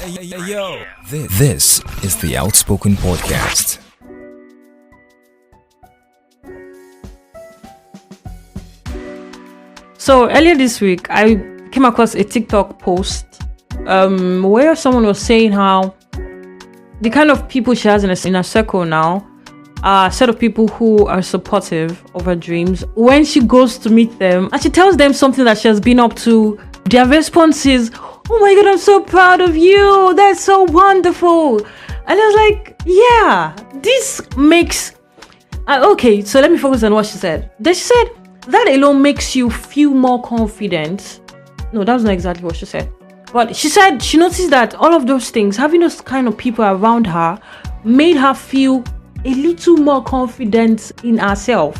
Yo. This is the Outspoken Podcast. So earlier this week, I came across a TikTok post where someone was saying how the kind of people she has in her circle now are a set of people who are supportive of her dreams. When she goes to meet them and she tells them something that she has been up to, their response is, "Oh my God, I'm so proud of you. That's so wonderful." And I was like, yeah, this makes... okay, so let me focus on what she said. Then she said, that alone makes you feel more confident. No, that was not exactly what she said. But she said she noticed that all of those things, having those kind of people around her, made her feel a little more confident in herself.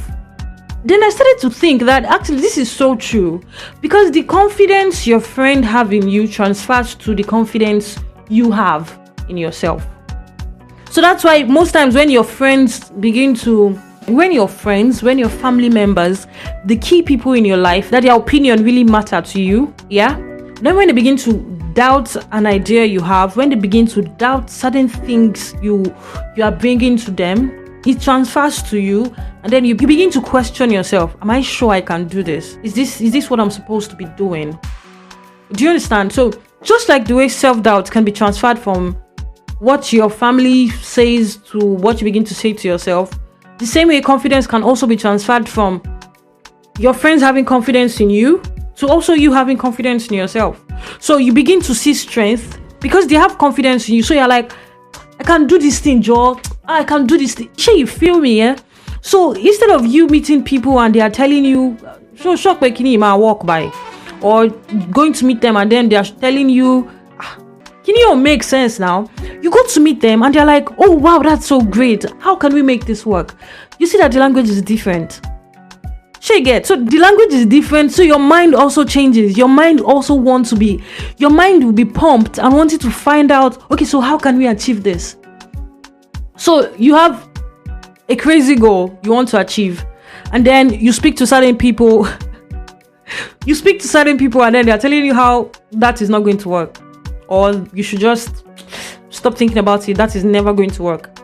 Then I started to think that actually this is so true, because the confidence your friend have in you transfers to the confidence you have in yourself. So that's why most times when your family members, the key people in your life, that their opinion really matter to you, yeah? Then when they begin to doubt an idea you have, when they begin to doubt certain things you are bringing to them, it transfers to you, and then you begin to question yourself. Am I sure I can do this? Is this what I'm supposed to be doing? Do you understand? So just like the way self-doubt can be transferred from what your family says to what you begin to say to yourself, the same way confidence can also be transferred from your friends having confidence in you to also you having confidence in yourself. So you begin to see strength because they have confidence in you. So you're like, I can do this thing, Joe. I can do this thing. Sure, you feel me, yeah? So instead of you meeting people and they are telling you, so shock making him walk by, or going to meet them and then they are telling you, can you make sense now? You go to meet them and they're like, oh wow, that's so great. How can we make this work? You see that the language is different. So the language is different, so your mind also changes. Your mind also your mind will be pumped and wanting to find out, okay, so how can we achieve this? So you have a crazy goal you want to achieve, and then you speak to certain people. You speak to certain people and then they're telling you how that is not going to work. Or you should just stop thinking about it. That is never going to work.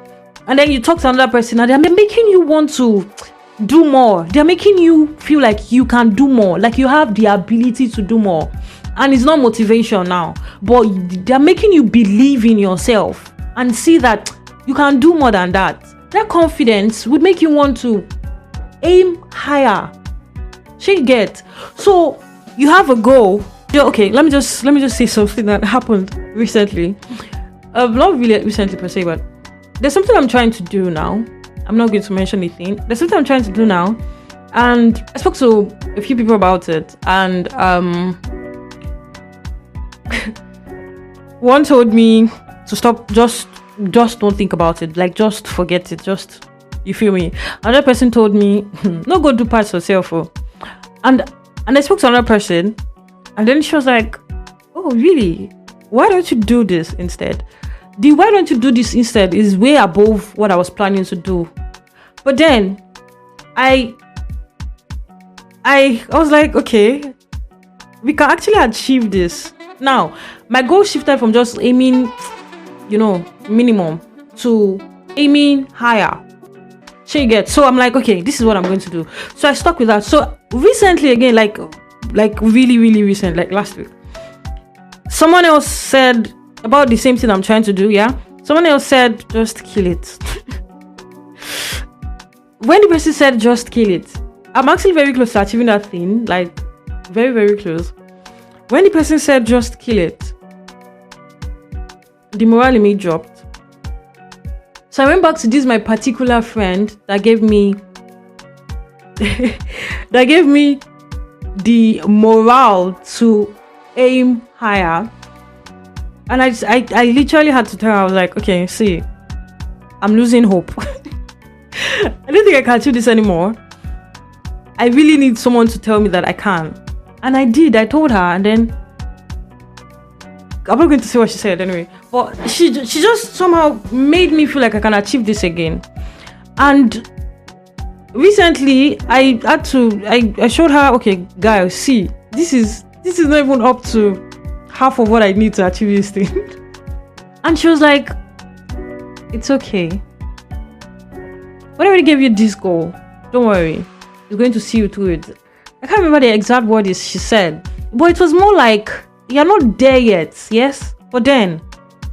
And then you talk to another person and they're making you want to do more. They're making you feel like you can do more, like you have the ability to do more. And it's not motivation now, but they're making you believe in yourself and see that you can do more than that. That confidence would make you want to aim higher. So you have a goal. Okay, let me just say something that happened recently. Not really recently per se, but there's something I'm trying to do now. I'm not going to mention anything. There's something I'm trying to do now, and I spoke to a few people about it, and one told me to stop, just don't think about it, like just forget it, just, you feel me? Another person told me, no, go do parts yourself, and I spoke to another person. And then she was like, oh, really? Why don't you do this instead? The why don't you do this instead is way above what I was planning to do. But then I was like, okay, we can actually achieve this. Now, my goal shifted from just aiming, minimum to aiming higher. So I'm like, okay, this is what I'm going to do. So I stuck with that. So recently again, like really, really recent, like last week, someone else said about the same thing I'm trying to do, yeah? Someone else said, just kill it. When the person said, just kill it, I'm actually very close to achieving that thing, like very, very close. When the person said, just kill it, the morale in me dropped. So I went back to this, my particular friend that gave me the morale to aim higher, and I literally had to tell her, I was like, okay, see, I'm losing hope. I don't think I can achieve this anymore. I really need someone to tell me that I can. And I did. I told her, and then I'm not going to say what she said anyway, but she just somehow made me feel like I can achieve this again. And recently I showed her, okay guys, see, this is not even up to half of what I need to achieve this thing. And she was like, it's okay. When I already gave you this goal, don't worry. You're going to see you through it. I can't remember the exact words she said. But it was more like, you're not there yet, yes? But then,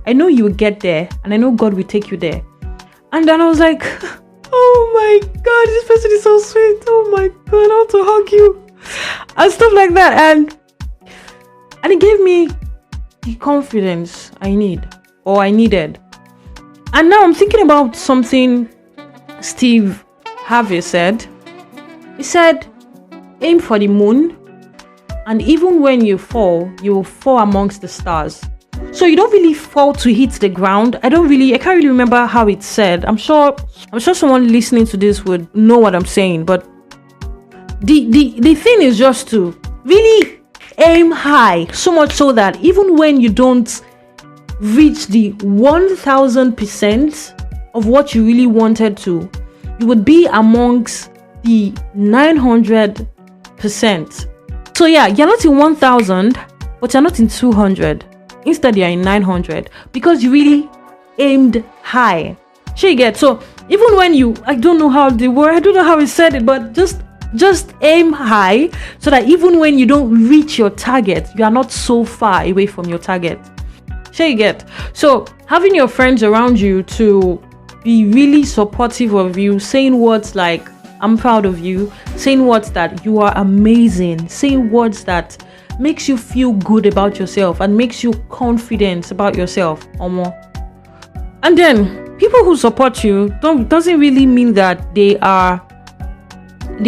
I know you will get there. And I know God will take you there. And then I was like, oh my God, this person is so sweet. Oh my God, I want to hug you. And stuff like that. And it gave me the confidence I needed. And now I'm thinking about something Steve Harvey said. He said, aim for the moon, and even when you fall, you will fall amongst the stars. So you don't really fall to hit the ground. I can't really remember how it's said. I'm sure someone listening to this would know what I'm saying, but the thing is just to really aim high, so much so that even when you don't reach the 1000% of what you really wanted to, you would be amongst the 900%. So yeah, you're not in 1000, but you're not in 200. Instead, you're in 900 because you really aimed high. Sure, you get. So even when I don't know how he said it, but just aim high so that even when you don't reach your target, you are not so far away from your target. Sure, you get. So having your friends around you to be really supportive of you, saying words like, I'm proud of you, saying words that you are amazing, saying words that makes you feel good about yourself and makes you confident about yourself or more. And then people who support you doesn't really mean that they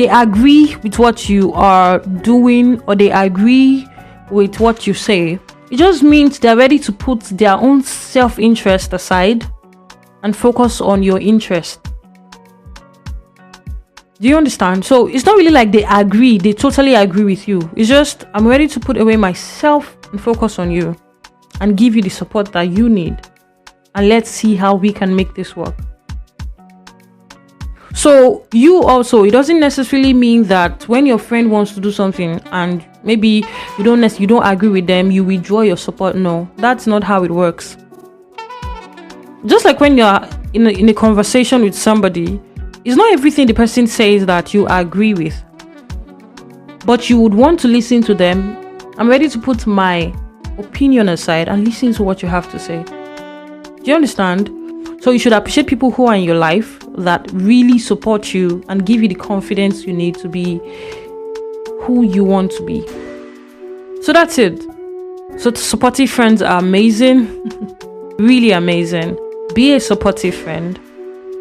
agree with what you are doing or they agree with what you say. It just means they're ready to put their own self-interest aside and focus on your interest. Do you understand? So it's not really like they totally agree with you. It's just, I'm ready to put away myself and focus on you and give you the support that you need. And let's see how we can make this work. So you also, it doesn't necessarily mean that when your friend wants to do something and maybe you don't agree with them, you withdraw your support. No, that's not how it works. Just like when you're in a conversation with somebody, it's not everything the person says that you agree with, but you would want to listen to them. I'm ready to put my opinion aside and listen to what you have to say. Do you understand? So you should appreciate people who are in your life that really support you and give you the confidence you need to be who you want to be. So that's it. So supportive friends are amazing. Really amazing. Be a supportive friend.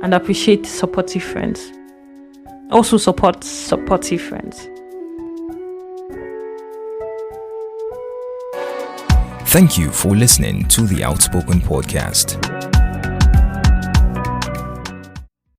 And appreciate supportive friends. Also support supportive friends. Thank you for listening to the Outspoken Podcast.